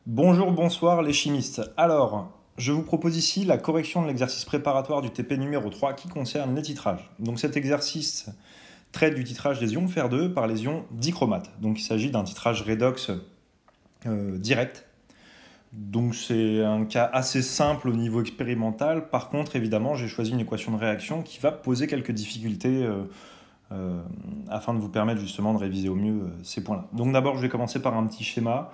Bonjour, bonsoir les chimistes. Alors, je vous propose ici la correction de l'exercice préparatoire du TP numéro 3 qui concerne les titrages. Donc cet exercice traite du titrage des ions fer2 par les ions dichromates. Donc il s'agit d'un titrage redox direct. Donc c'est un cas assez simple au niveau expérimental. Par contre, évidemment, j'ai choisi une équation de réaction qui va poser quelques difficultés afin de vous permettre justement de réviser au mieux ces points-là. Donc d'abord, je vais commencer par un petit schéma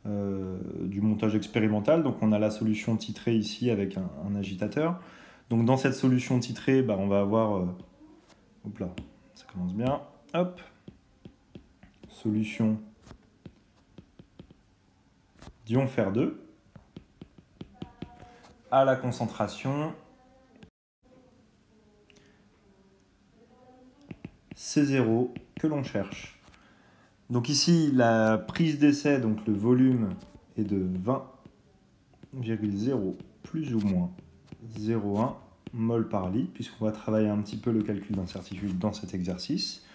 du montage expérimental. Donc on a la solution titrée ici avec un agitateur. Donc dans cette solution titrée, on va avoir... hop là, ça commence bien. Hop. Solution d'ion fer2 à la concentration C0 que l'on cherche. Donc ici, la prise d'essai, donc le volume est de 20,0 plus ou moins 0,1 mol par litre, puisqu'on va travailler un petit peu le calcul d'incertitude dans cet exercice.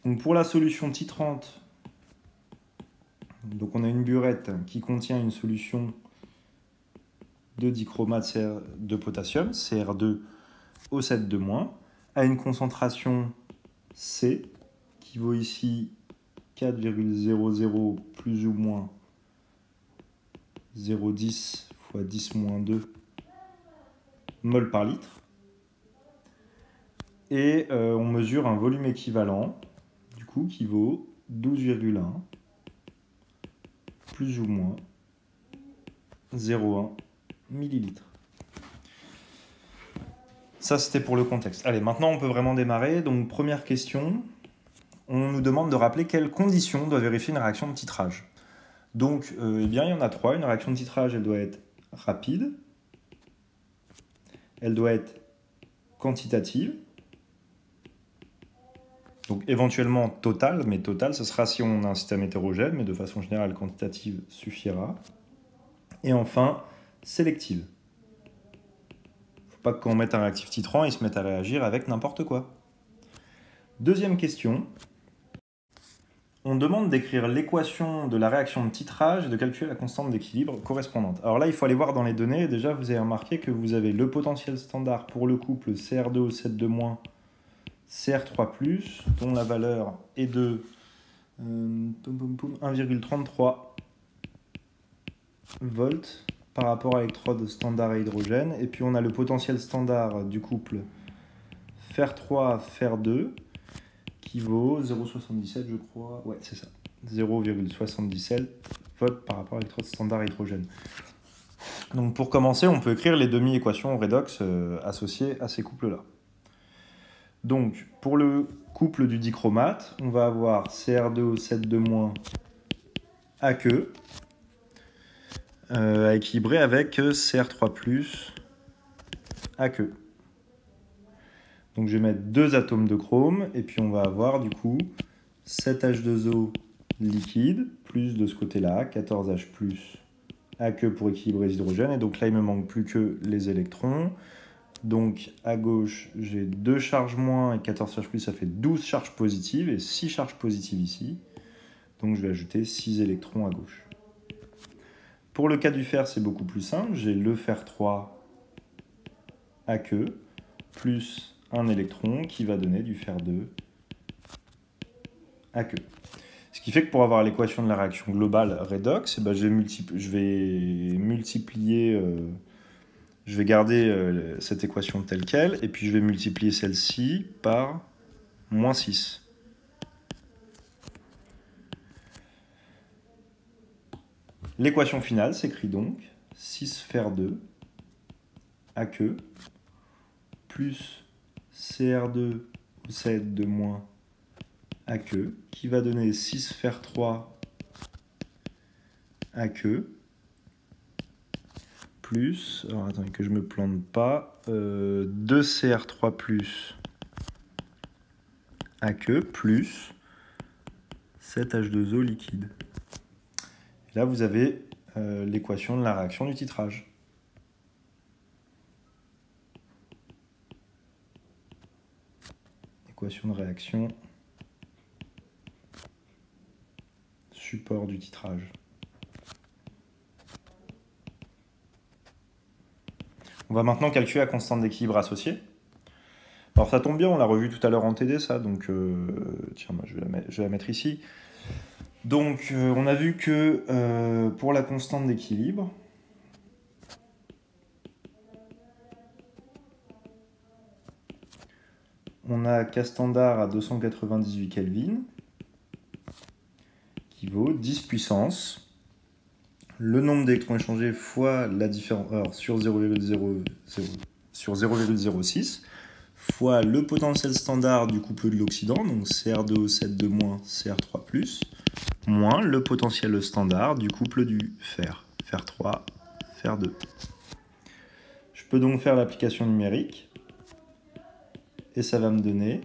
Donc pour la solution titrante, donc on a une burette qui contient une solution de dichromate de potassium, Cr2O7-, à une concentration C, qui vaut ici 4,00 plus ou moins 0,10 fois 10-2 mol par litre. Et on mesure un volume équivalent, du coup, qui vaut 12,1 plus ou moins 0,1 millilitres. Ça, c'était pour le contexte. Allez, maintenant, on peut vraiment démarrer. Donc, première question. On nous demande de rappeler quelles conditions doit vérifier une réaction de titrage. Donc, eh bien, il y en a trois. Une réaction de titrage, elle doit être rapide. Elle doit être quantitative. Donc, éventuellement totale, mais totale, ce sera si on a un système hétérogène, mais de façon générale, quantitative suffira. Et enfin, sélective. Pas que quand on mette un réactif titrant, il se mette à réagir avec n'importe quoi. Deuxième question. On demande d'écrire l'équation de la réaction de titrage et de calculer la constante d'équilibre correspondante. Alors là, il faut aller voir dans les données. Déjà, vous avez remarqué que vous avez le potentiel standard pour le couple Cr2O7-, Cr3+, dont la valeur est de 1,33 volts par rapport à l'électrode standard à hydrogène. Et puis on a le potentiel standard du couple Fer3, Fer2, qui vaut 0,77, je crois. Ouais, c'est ça. 0,77 volts par rapport à l'électrode standard à hydrogène. Donc pour commencer, on peut écrire les demi-équations redox associées à ces couples-là. Donc pour le couple du dichromate, on va avoir Cr2O7-, à queue, à équilibrer avec Cr3+, à queue. Donc je vais mettre deux atomes de chrome, et puis on va avoir du coup 7H2O liquide, plus de ce côté-là, 14H+, à queue pour équilibrer les hydrogènes. Et donc là, il ne me manque plus que les électrons. Donc à gauche, j'ai 2 charges moins et 14H+, ça fait 12 charges positives et 6 charges positives ici. Donc je vais ajouter 6 électrons à gauche. Pour le cas du fer, c'est beaucoup plus simple. J'ai le fer3 à queue plus un électron qui va donner du fer2 à queue. Ce qui fait que pour avoir l'équation de la réaction globale redox, je vais garder cette équation telle quelle, et puis je vais multiplier celle-ci par moins 6. L'équation finale s'écrit donc 6 fer2 à queue plus Cr2O7- à queue, qui va donner 6 fer3 à queue, plus, alors attendez que je ne me plante pas, 2Cr3+ à queue, plus 7H2O liquide. Et là, vous avez l'équation de la réaction du titrage. Équation de réaction, support du titrage. On va maintenant calculer la constante d'équilibre associée. Alors ça tombe bien, on l'a revu tout à l'heure en TD, ça, donc tiens, moi, je vais la mettre ici. Donc on a vu que pour la constante d'équilibre, on a K standard à 298 Kelvin, qui vaut 10 puissance le nombre d'électrons échangés fois la différence sur 0,06 fois le potentiel standard du couple de l'oxydant, donc Cr2O7 Cr3+, moins le potentiel standard du couple du fer, Fer3, Fer2. Je peux donc faire l'application numérique, et ça va me donner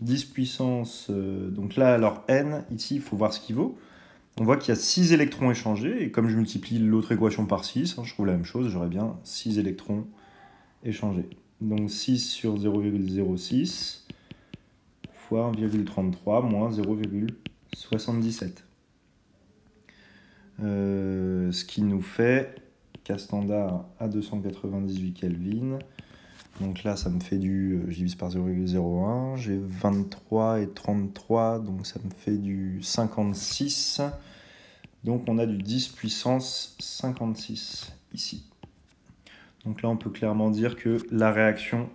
10 puissance, donc là, alors n, ici, il faut voir ce qu'il vaut. On voit qu'il y a 6 électrons échangés, et comme je multiplie l'autre équation par 6, je trouve la même chose, j'aurai bien 6 électrons échangés. Donc 6 sur 0,06 fois 1,33 moins 0,77. Ce qui nous fait K standard à 298 Kelvin. Donc là, ça me fait du, je divise par 0,01, j'ai 23 et 33, donc ça me fait du 56. Donc on a du 10 puissance 56 ici. Donc là, on peut clairement dire que la réaction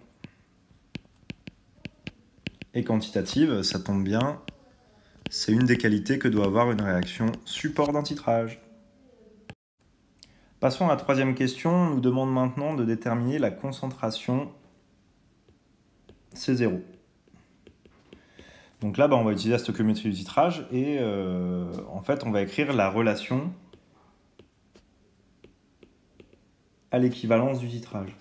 est quantitative, ça tombe bien. C'est une des qualités que doit avoir une réaction support d'un titrage. Passons à la troisième question. On nous demande maintenant de déterminer la concentration C0. Donc là, on va utiliser la stoichiométrie du titrage et en fait, on va écrire la relation à l'équivalence du titrage.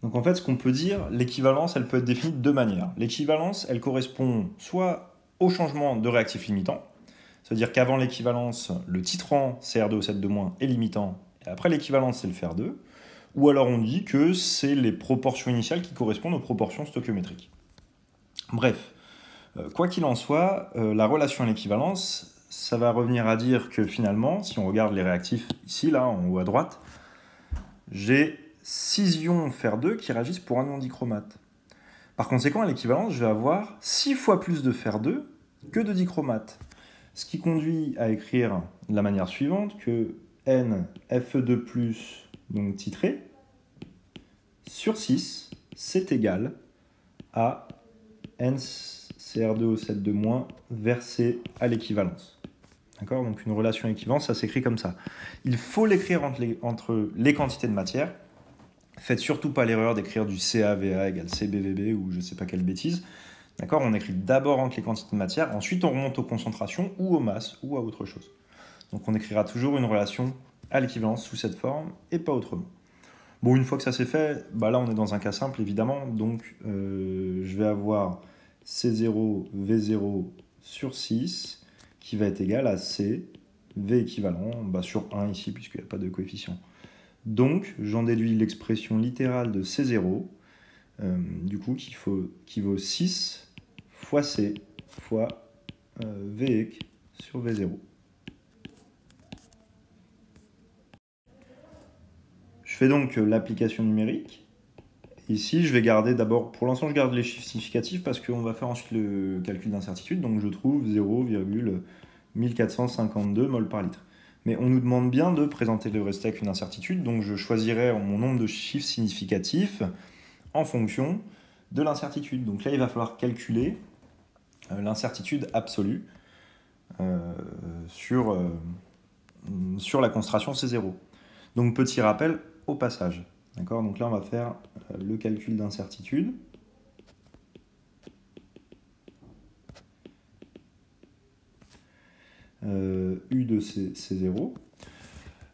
Donc en fait, ce qu'on peut dire, l'équivalence, elle peut être définie de deux manières. L'équivalence, elle correspond soit au changement de réactif limitant, c'est-à-dire qu'avant l'équivalence, le titrant Cr2O7 est limitant, et après l'équivalence, c'est le Fer2, ou alors on dit que c'est les proportions initiales qui correspondent aux proportions stoichiométriques. Bref, quoi qu'il en soit, la relation à l'équivalence, ça va revenir à dire que finalement, si on regarde les réactifs ici, là, en haut à droite, j'ai 6 ions Fer2 qui réagissent pour un ion dichromate. Par conséquent, à l'équivalence, je vais avoir 6 fois plus de Fer2 que de dichromate. Ce qui conduit à écrire de la manière suivante que NFE2+, donc titré, sur 6, c'est égal à NCr2O7 versé à l'équivalence. D'accord? Donc une relation équivalence, ça s'écrit comme ça. Il faut l'écrire entre les quantités de matière. Faites surtout pas l'erreur d'écrire du CaVa égale CbVb ou je sais pas quelle bêtise. D'accord? On écrit d'abord entre les quantités de matière, ensuite on remonte aux concentrations ou aux masses ou à autre chose. Donc on écrira toujours une relation à l'équivalence sous cette forme et pas autrement. Bon, une fois que ça c'est fait, là on est dans un cas simple évidemment, donc je vais avoir C0 V0 sur 6 qui va être égal à C V équivalent sur 1 ici puisqu'il n'y a pas de coefficient. Donc j'en déduis l'expression littérale de C0, du coup qui vaut 6 fois C fois V sur V0. Je fais donc l'application numérique. Ici, je vais garder d'abord, pour l'instant, je garde les chiffres significatifs parce qu'on va faire ensuite le calcul d'incertitude. Donc, je trouve 0,1452 mol par litre. Mais on nous demande bien de présenter le résultat avec une incertitude. Donc, je choisirai mon nombre de chiffres significatifs en fonction de l'incertitude. Donc là, il va falloir calculer l'incertitude absolue sur la concentration C0. Donc, petit rappel au passage. D'accord? Donc là, on va faire le calcul d'incertitude. U de C0.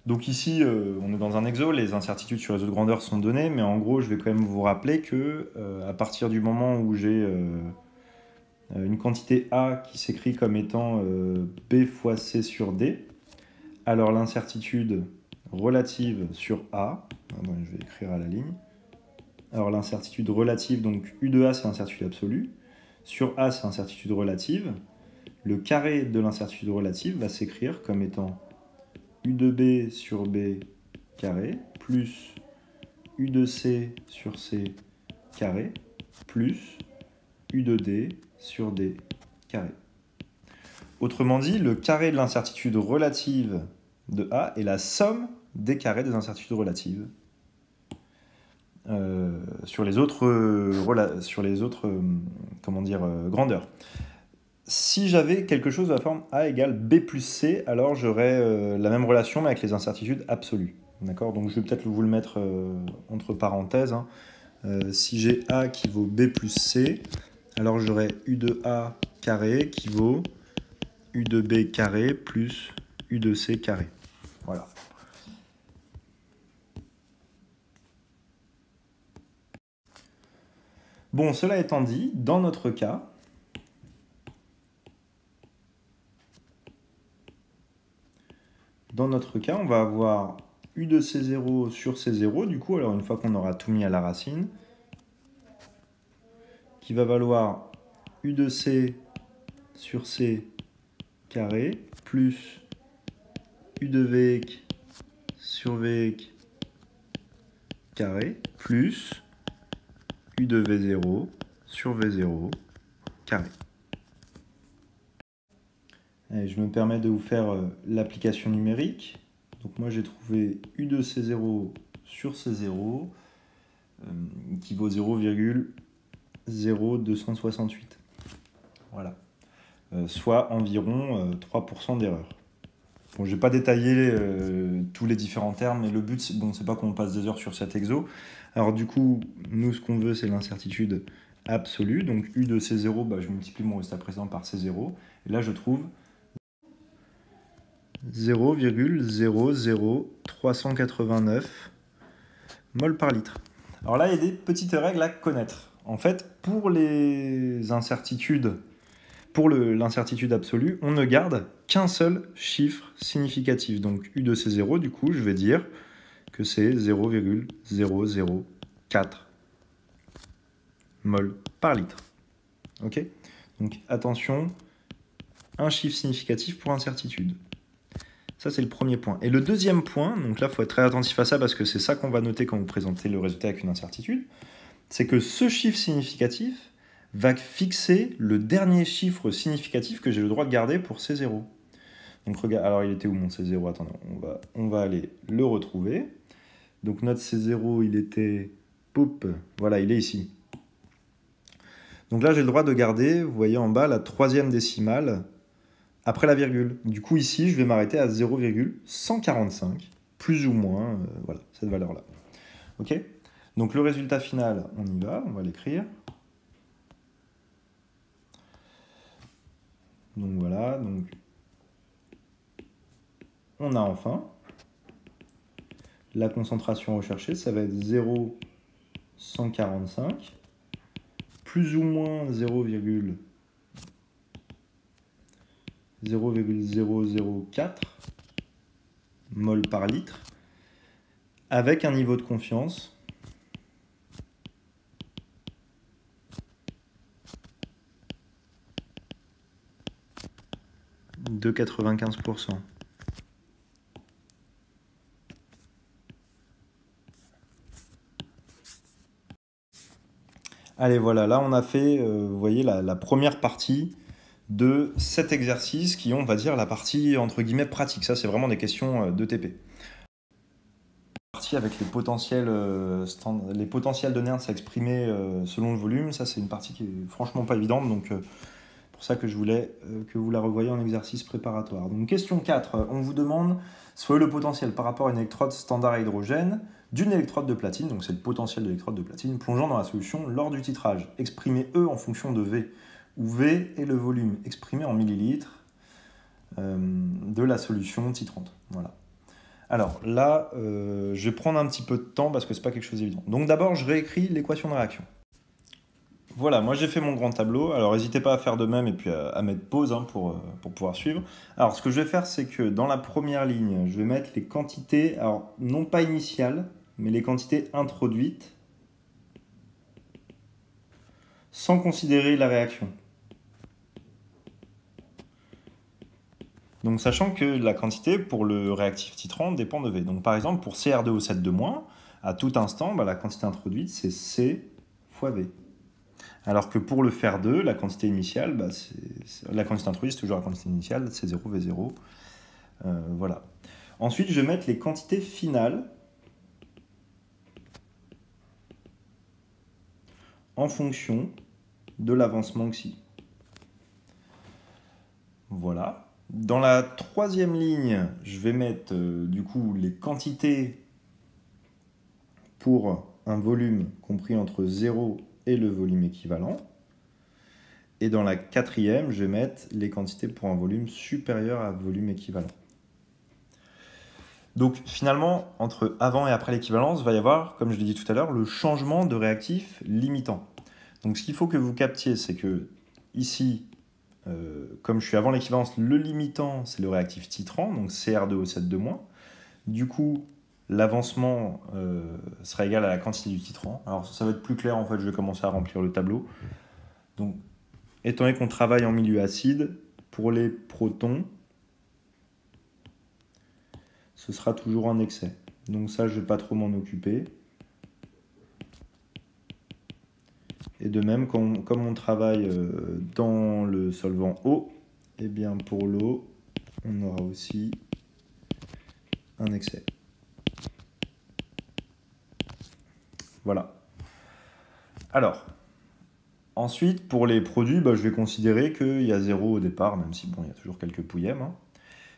Donc ici, on est dans un exo, les incertitudes sur les autres grandeurs sont données, mais en gros, je vais quand même vous rappeler que à partir du moment où j'ai une quantité A qui s'écrit comme étant B fois C sur D, alors l'incertitude relative sur A, je vais écrire à la ligne, alors l'incertitude relative, donc U de A c'est l'incertitude absolue, sur A c'est l'incertitude relative, le carré de l'incertitude relative va s'écrire comme étant U de B sur B carré plus U de C sur C carré plus U de D sur D carré. Autrement dit, le carré de l'incertitude relative de A est la somme des carrés des incertitudes relatives sur les autres grandeurs. Si j'avais quelque chose de la forme A égale B plus C, alors j'aurais la même relation mais avec les incertitudes absolues. D'accord? Donc je vais peut-être vous le mettre entre parenthèses. Hein. Si j'ai A qui vaut B plus C, alors j'aurai U de A carré qui vaut U de B carré plus U de C carré. Voilà. Bon, cela étant dit, dans notre cas, on va avoir U de C0 sur C0, du coup, alors une fois qu'on aura tout mis à la racine, qui va valoir U de C sur C carré plus U de V sur V carré plus U de V0 sur V0 carré. Allez, je me permets de vous faire l'application numérique. Donc moi j'ai trouvé U de C0 sur C0 qui vaut 0,0268. Voilà. Soit environ 3% d'erreur. Bon, je vais pas détailler tous les différents termes, mais le but, c'est pas qu'on passe des heures sur cet exo. Alors du coup, nous, ce qu'on veut, c'est l'incertitude absolue. Donc U de C0, je multiplie mon résultat présent par C0. Et là, je trouve 0,00389 mol par litre. Alors là, il y a des petites règles à connaître. En fait, pour les incertitudes, pour l'incertitude absolue, on ne garde qu'un seul chiffre significatif. Donc U de C0, du coup, je vais dire que c'est 0,004 mol par litre. Ok? Donc attention, un chiffre significatif pour incertitude. Ça, c'est le premier point. Et le deuxième point, donc là, il faut être très attentif à ça parce que c'est ça qu'on va noter quand vous présentez le résultat avec une incertitude, c'est que ce chiffre significatif va fixer le dernier chiffre significatif que j'ai le droit de garder pour C0. Donc regarde, alors il était où mon C0? Attendez, on va aller le retrouver. Donc notre C0, il était... Poup, voilà, il est ici. Donc là, j'ai le droit de garder, vous voyez en bas, la troisième décimale après la virgule. Du coup, ici, je vais m'arrêter à 0,145, plus ou moins, voilà, cette valeur-là. Ok? Donc le résultat final, on y va, on va l'écrire. Donc voilà, donc on a enfin la concentration recherchée, ça va être 0,145 plus ou moins 0,004 mol par litre avec un niveau de confiance de 95%. Allez, voilà, là on a fait, vous voyez, la première partie de cet exercice qui est, on va dire, la partie entre guillemets pratique. Ça, c'est vraiment des questions d'ETP. Partie avec les potentiels de Nernst à exprimer selon le volume, ça c'est une partie qui est franchement pas évidente, donc pour ça que je voulais que vous la revoyiez en exercice préparatoire. Donc question 4, on vous demande soit le potentiel par rapport à une électrode standard à hydrogène d'une électrode de platine, donc c'est le potentiel de l'électrode de platine, plongeant dans la solution lors du titrage. Exprimez E en fonction de V, où V est le volume exprimé en millilitres de la solution titrante. Voilà. Alors là, je vais prendre un petit peu de temps parce que c'est pas quelque chose d'évident. Donc d'abord, je réécris l'équation de réaction. Voilà, moi j'ai fait mon grand tableau. Alors n'hésitez pas à faire de même et puis à mettre pause pour pouvoir suivre. Alors ce que je vais faire, c'est que dans la première ligne, je vais mettre les quantités, alors non pas initiales, mais les quantités introduites sans considérer la réaction. Donc sachant que la quantité pour le réactif titrant dépend de V. Donc par exemple pour CR2 au 7 de moins, à tout instant, la quantité introduite c'est C fois V. Alors que pour le fer 2, la quantité initiale, la quantité introduite c'est toujours la quantité initiale, C0, V0. Voilà. Ensuite je vais mettre les quantités finales en fonction de l'avancement xi. Voilà. Dans la troisième ligne, je vais mettre du coup les quantités pour un volume compris entre 0 et le volume équivalent. Et dans la quatrième, je vais mettre les quantités pour un volume supérieur à volume équivalent. Donc finalement, entre avant et après l'équivalence, il va y avoir, comme je l'ai dit tout à l'heure, le changement de réactif limitant. Donc ce qu'il faut que vous captiez, c'est que ici, comme je suis avant l'équivalence, le limitant, c'est le réactif titrant, donc CR2O7-. Du coup, l'avancement sera égal à la quantité du titrant. Alors ça va être plus clair, en fait, je vais commencer à remplir le tableau. Donc, étant donné qu'on travaille en milieu acide, pour les protons, ce sera toujours un excès. Donc ça, je ne vais pas trop m'en occuper. Et de même, comme on travaille dans le solvant eau, eh bien pour l'eau, on aura aussi un excès. Voilà. Alors, ensuite, pour les produits, je vais considérer qu'il y a 0 au départ, même si il y a toujours quelques pouillèmes.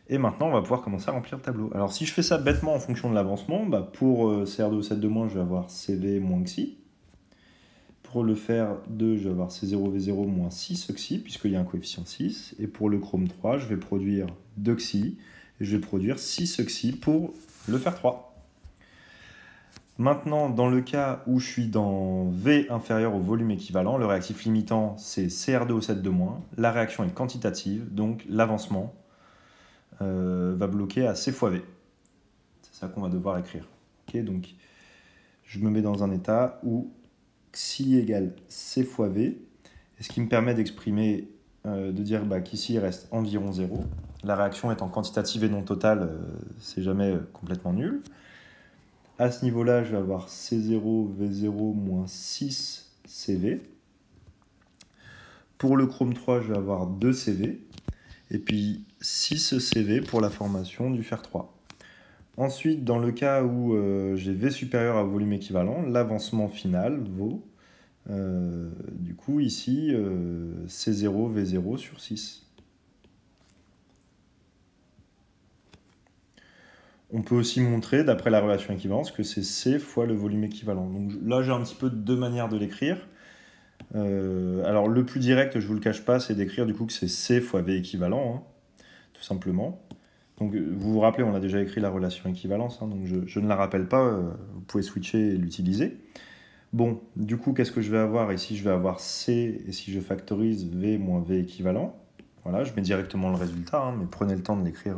Et maintenant, on va pouvoir commencer à remplir le tableau. Alors, si je fais ça bêtement en fonction de l'avancement, pour CR2O7-, je vais avoir CV moins xi. Pour le fer 2, je vais avoir C0V0 moins 6 xi, puisqu'il y a un coefficient 6. Et pour le chrome 3, je vais produire 2 xi, et je vais produire 6 xi pour le fer 3. Maintenant, dans le cas où je suis dans V inférieur au volume équivalent, le réactif limitant, c'est CR2O7-. La réaction est quantitative, donc l'avancement va bloquer à C fois V. C'est ça qu'on va devoir écrire. Okay, donc, je me mets dans un état où xi égale C fois V, et ce qui me permet d'exprimer, de dire qu'ici il reste environ 0. La réaction étant quantitative et non totale, c'est jamais complètement nul. À ce niveau-là, je vais avoir C0, V0 moins 6 CV. Pour le chrome 3, je vais avoir 2 CV. Et puis 6 CV pour la formation du fer 3. Ensuite, dans le cas où j'ai V supérieur à volume équivalent, l'avancement final vaut, du coup, ici, C0, V0 sur 6. On peut aussi montrer, d'après la relation équivalence, que c'est C fois le volume équivalent. Donc là, j'ai un petit peu deux manières de l'écrire. Alors, le plus direct, je ne vous le cache pas, c'est d'écrire du coup que c'est C fois V équivalent, tout simplement. Donc, vous vous rappelez, on a déjà écrit la relation équivalence, donc je ne la rappelle pas, vous pouvez switcher et l'utiliser. Bon, du coup, qu'est-ce que je vais avoir ici? Je vais avoir C, et si je factorise, V moins V équivalent. Voilà, je mets directement le résultat, mais prenez le temps de l'écrire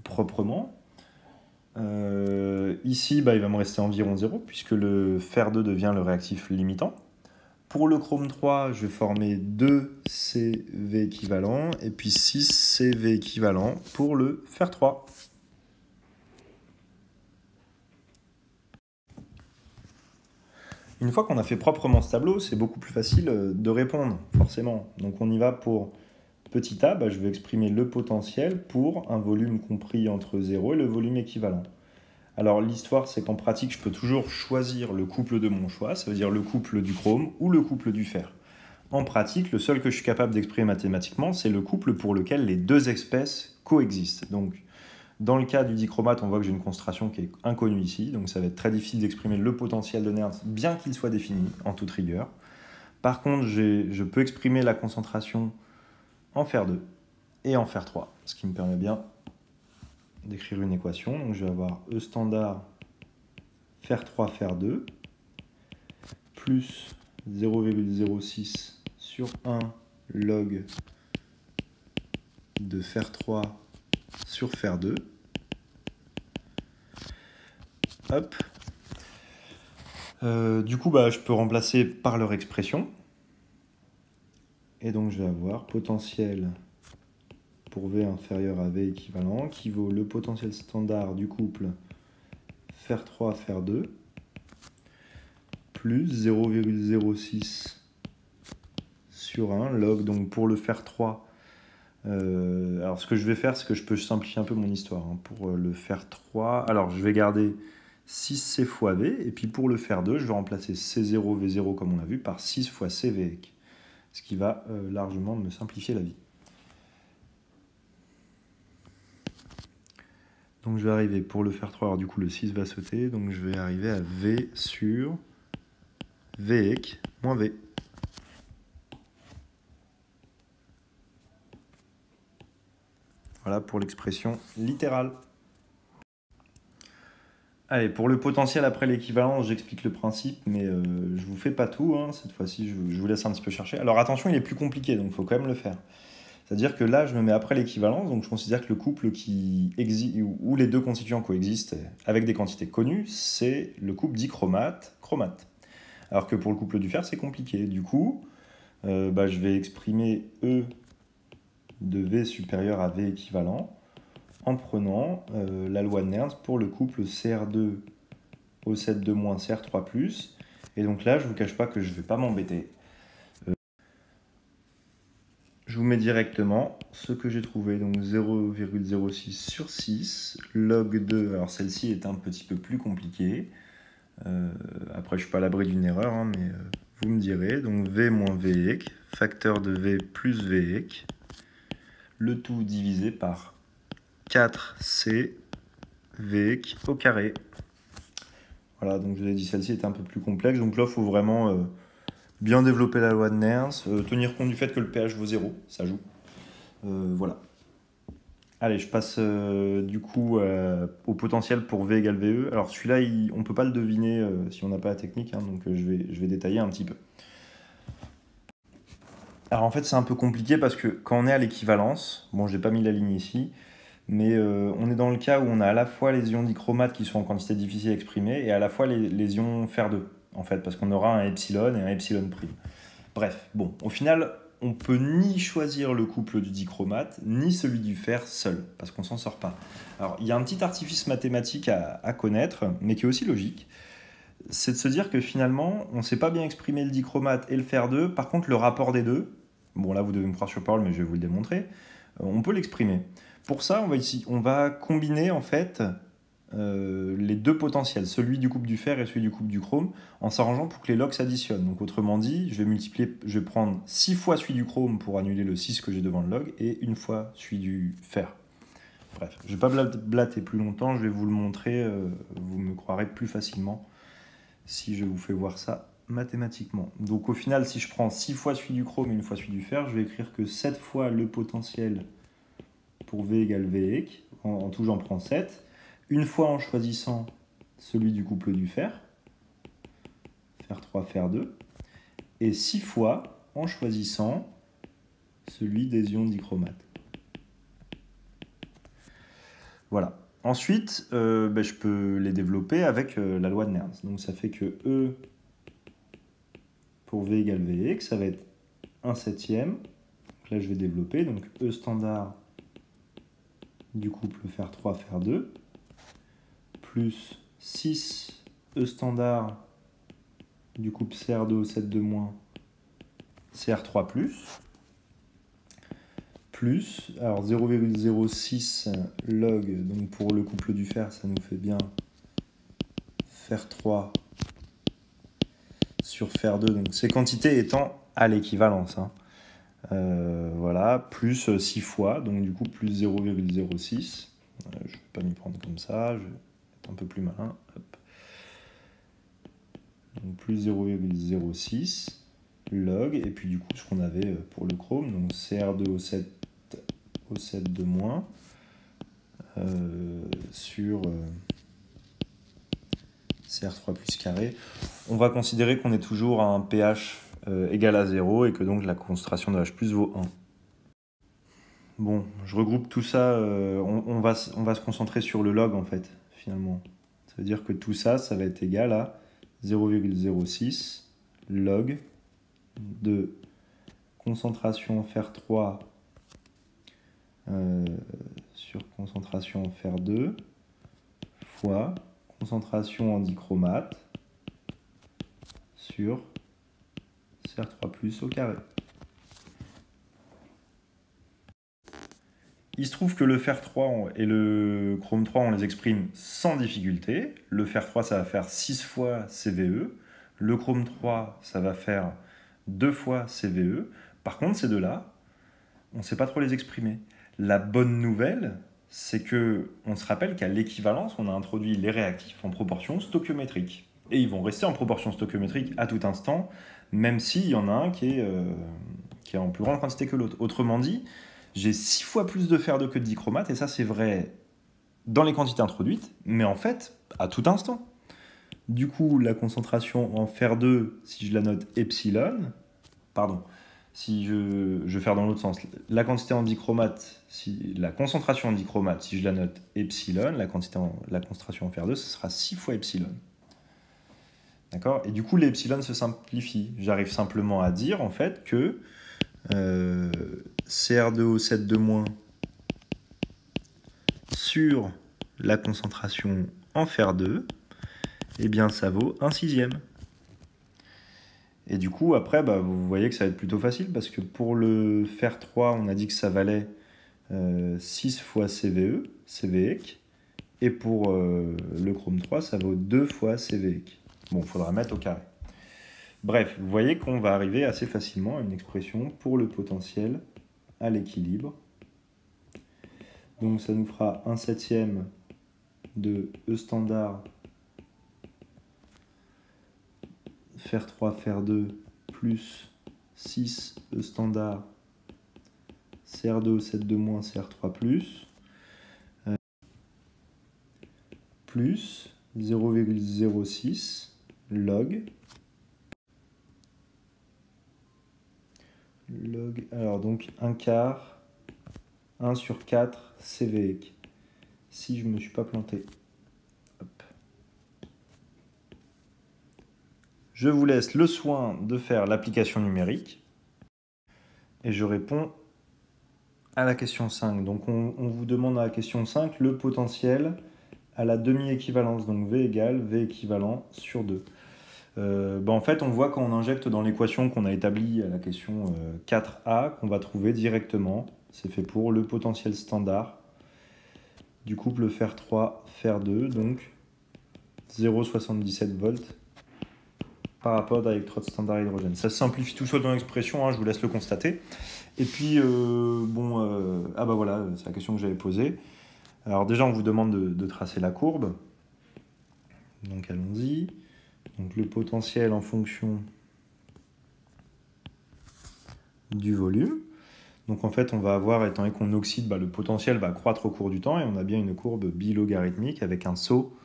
proprement. Ici, il va me rester environ 0, puisque le fer 2 devient le réactif limitant. Pour le chrome 3, je vais former 2 CV équivalents, et puis 6 CV équivalents pour le fer 3. Une fois qu'on a fait proprement ce tableau, c'est beaucoup plus facile de répondre, forcément. Donc on y va pour petit a, je vais exprimer le potentiel pour un volume compris entre 0 et le volume équivalent. Alors l'histoire, c'est qu'en pratique, je peux toujours choisir le couple de mon choix, ça veut dire le couple du chrome ou le couple du fer. En pratique, le seul que je suis capable d'exprimer mathématiquement, c'est le couple pour lequel les deux espèces coexistent. Donc, dans le cas du dichromate, on voit que j'ai une concentration qui est inconnue ici, donc ça va être très difficile d'exprimer le potentiel de Nernst, bien qu'il soit défini en toute rigueur. Par contre, je peux exprimer la concentration en fer 2 et en fer 3, ce qui me permet bien d'écrire une équation. Donc je vais avoir E standard fer 3 fer 2 plus 0,06 sur 1 log de fer 3 sur fer 2. Hop. Du coup, je peux remplacer par leur expression. Et donc, je vais avoir potentiel pour V inférieur à V équivalent, qui vaut le potentiel standard du couple fer 3, fer 2, plus 0,06 sur 1 log. Donc pour le fer 3, alors ce que je vais faire, c'est que je peux simplifier un peu mon histoire. Hein. Pour le fer 3, alors je vais garder 6C fois V, et puis pour le fer 2, je vais remplacer C0, V0 comme on a vu par 6 fois CV, ce qui va largement me simplifier la vie. Donc je vais arriver pour le fer 3, alors du coup le 6 va sauter, donc je vais arriver à V sur VEC moins V. Voilà pour l'expression littérale. Allez, pour le potentiel après l'équivalence, j'explique le principe, mais je ne vous fais pas tout, hein. Cette fois-ci, je vous laisse un petit peu chercher. Alors attention, il est plus compliqué, donc il faut quand même le faire. C'est-à-dire que là, je me mets après l'équivalence, donc je considère que le couple où les deux constituants coexistent avec des quantités connues, c'est le couple dichromate-chromate. Alors que pour le couple du fer, c'est compliqué. Du coup, je vais exprimer E de V supérieur à V équivalent en prenant la loi de Nernst pour le couple CR2 O7 CR3+. Et donc là, je ne vous cache pas que je ne vais pas m'embêter. Je vous mets directement ce que j'ai trouvé, donc 0,06 sur 6, log 2, alors celle-ci est un petit peu plus compliquée. Après, je ne suis pas à l'abri d'une erreur, hein, mais vous me direz. Donc V moins VEC, facteur de V plus VEC, le tout divisé par 4C VEC au carré. Voilà, donc je vous ai dit, celle-ci est un peu plus complexe. Donc là, il faut vraiment bien développer la loi de Nernst, tenir compte du fait que le pH vaut 0, ça joue. Voilà. Allez, je passe du coup au potentiel pour V égale VE. Alors celui-là, on ne peut pas le deviner si on n'a pas la technique, hein, donc je vais détailler un petit peu. Alors en fait, c'est un peu compliqué parce que quand on est à l'équivalence, bon, j'ai pas mis la ligne ici, mais on est dans le cas où on a à la fois les ions dichromates qui sont en quantité difficile à exprimer et à la fois les ions fer2, en fait, parce qu'on aura un epsilon et un epsilon prime. Bref, bon, au final, on peut ni choisir le couple du dichromate, ni celui du fer seul, parce qu'on s'en sort pas. Alors, il y a un petit artifice mathématique à connaître, mais qui est aussi logique, c'est de se dire que finalement, on ne sait pas bien exprimer le dichromate et le fer2, par contre, le rapport des deux, bon là, vous devez me croire sur parole, mais je vais vous le démontrer, on peut l'exprimer. Pour ça, on va combiner, en fait, les deux potentiels, celui du couple du fer et celui du couple du chrome, en s'arrangeant pour que les logs s'additionnent. Donc autrement dit, je vais prendre 6 fois celui du chrome pour annuler le 6 que j'ai devant le log, et une fois celui du fer. Bref, je ne vais pas blatter plus longtemps, je vais vous le montrer, vous me croirez plus facilement si je vous fais voir ça mathématiquement. Donc au final, si je prends 6 fois celui du chrome et une fois celui du fer, je vais écrire que 7 fois le potentiel pour V égale VEC, en tout j'en prends 7, une fois en choisissant celui du couple du fer, fer 3, fer 2, et 6 fois en choisissant celui des ions dichromates. Voilà. Ensuite, je peux les développer avec la loi de Nernst. Donc ça fait que E pour V égale VEC, ça va être 1/7. Donc là, je vais développer. Donc E standard du couple fer 3, fer 2, plus 6 E standard du couple CR2, 7-2-, CR3+, plus, alors 0,06 log, donc pour le couple du fer, ça nous fait bien fer 3 sur fer 2, donc ces quantités étant à l'équivalence. Hein. Voilà, plus 6 fois, donc du coup plus 0,06. Je ne vais pas m'y prendre comme ça, je vais être un peu plus malin. Hop. Donc plus 0,06 log, et puis du coup ce qu'on avait pour le chrome, donc CR2 O7 sur CR3 plus carré. On va considérer qu'on est toujours à un pH égal à 0 et que donc la concentration de H+ vaut 1. Bon, je regroupe tout ça, on va se concentrer sur le log en fait, finalement. Ça veut dire que tout ça, ça va être égal à 0,06 log de concentration fer 3 sur concentration en fer 2 fois concentration en dichromate sur CR3+ au carré. Il se trouve que le fer 3 et le chrome 3, on les exprime sans difficulté. Le fer 3, ça va faire 6 fois CVE. Le chrome 3, ça va faire 2 fois CVE. Par contre, ces deux-là, on ne sait pas trop les exprimer. La bonne nouvelle, c'est qu'on se rappelle qu'à l'équivalence, on a introduit les réactifs en proportion stoichiométrique. Et ils vont rester en proportion stoichiométrique à tout instant, même s'il y en a un qui est en plus grande quantité que l'autre. Autrement dit, j'ai 6 fois plus de fer 2 que de dichromate, et ça c'est vrai dans les quantités introduites, mais en fait, à tout instant. Du coup, la concentration en fer 2, si je la note epsilon, pardon, si je vais faire dans l'autre sens, la quantité en dichromate, la concentration en dichromate, si je la note epsilon, la concentration en fer 2, ce sera 6 fois epsilon. D'accord? Et du coup, l'epsilon se simplifie. J'arrive simplement à dire, en fait, que CR2O7 sur la concentration en fer 2, eh bien ça vaut 1/6. Et du coup, après, vous voyez que ça va être plutôt facile, parce que pour le fer 3, on a dit que ça valait 6 fois CVEC, et pour le chrome 3, ça vaut 2 fois CVEC. Bon, il faudra mettre au carré. Bref, vous voyez qu'on va arriver assez facilement à une expression pour le potentiel à l'équilibre. Donc ça nous fera 1/7 de E standard fer 3 fer 2 plus 6 E standard CR2O7 CR3 plus 0,06 log, alors donc 1/4, 1 sur 4 CVEC, si je ne me suis pas planté. Hop. Je vous laisse le soin de faire l'application numérique et je réponds à la question 5. Donc on vous demande à la question 5 le potentiel à la demi-équivalence, donc V égale V équivalent sur 2. En fait, on voit quand on injecte dans l'équation qu'on a établie à la question 4a, qu'on va trouver directement, c'est fait pour le potentiel standard du couple fer 3, fer 2, donc 0,77 volts par rapport d'électrode standard hydrogène. Ça se simplifie tout seul dans l'expression, hein, je vous laisse le constater. Et puis, voilà, c'est la question que j'avais posée. Alors déjà, on vous demande de tracer la courbe. Donc allons-y. Donc le potentiel en fonction du volume. Donc en fait, on va avoir, étant donné qu'on oxyde, le potentiel va croître au cours du temps et on a bien une courbe bilogarithmique avec un saut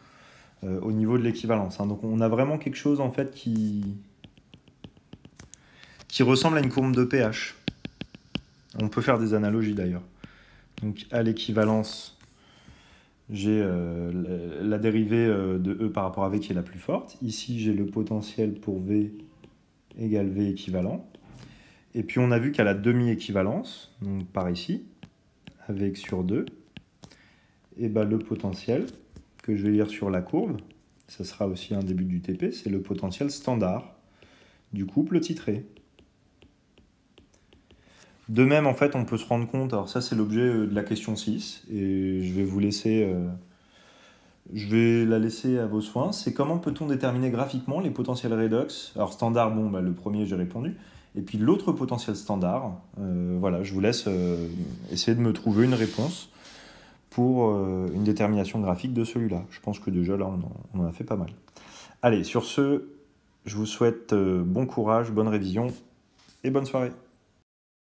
au niveau de l'équivalence. Hein. Donc on a vraiment quelque chose en fait qui ressemble à une courbe de pH. On peut faire des analogies d'ailleurs. Donc à l'équivalence, j'ai la dérivée de E par rapport à V qui est la plus forte. Ici, j'ai le potentiel pour V égale V équivalent. Et puis, on a vu qu'à la demi-équivalence, donc par ici, avec sur 2, et le potentiel que je vais lire sur la courbe, ça sera aussi un début du TP, c'est le potentiel standard du couple titré. De même, en fait, on peut se rendre compte, alors ça c'est l'objet de la question 6, et je vais vous laisser, je vais la laisser à vos soins. C'est comment peut-on déterminer graphiquement les potentiels redox? Alors standard, le premier j'ai répondu, et puis l'autre potentiel standard, voilà, je vous laisse essayer de me trouver une réponse pour une détermination graphique de celui-là. Je pense que déjà là, on en a fait pas mal. Allez, sur ce, je vous souhaite bon courage, bonne révision, et bonne soirée.